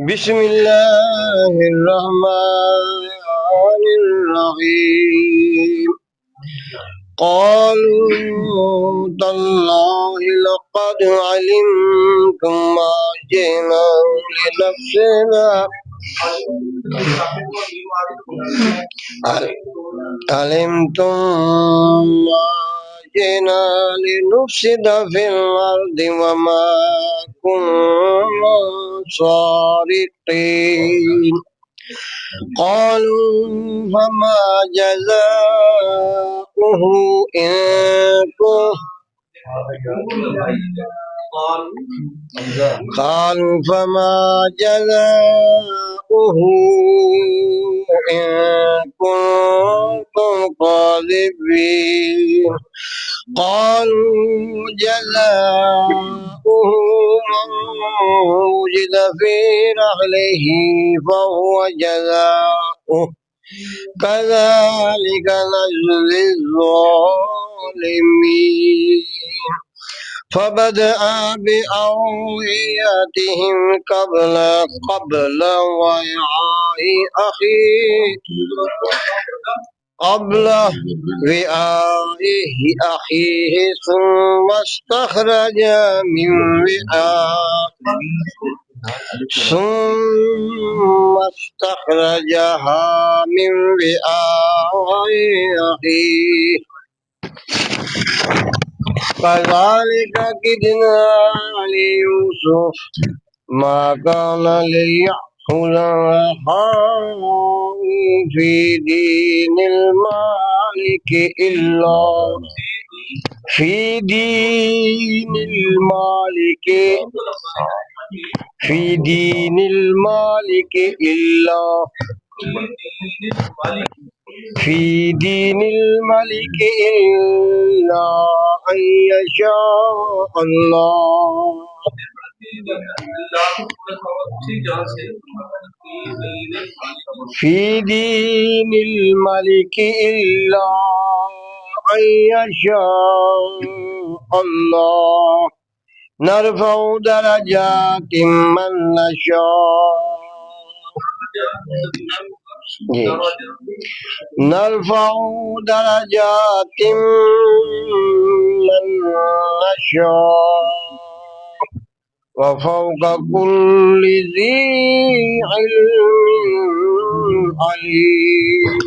بسم الله الرحمن الرحيم قالوا تالله لقد علمتم ما جئنا لنفسنا علمتم ما جئنا لنفسد في الأرض وما كنا سارقين قالوا فما جزاؤه إن قالوا فما جزاؤه إن كنتم كاذبين قالوا جزاؤه من وجد في رحله فهو جزاؤه كذلك نجزي الظالمين فبدأ بأوعيتهم قبل وعاء أخيه ثم استخرج من ثم استخرجها من وعاء أخيه كذلك كدنا ليوسف ما كان ليأخذ أخاه في دين المالك إلا أن يشاء الله في دين الملك إلا أن يشاء الله نرفع درجات من نشاء نرفع درجات من نشاء وفوق كل ذي علم عليم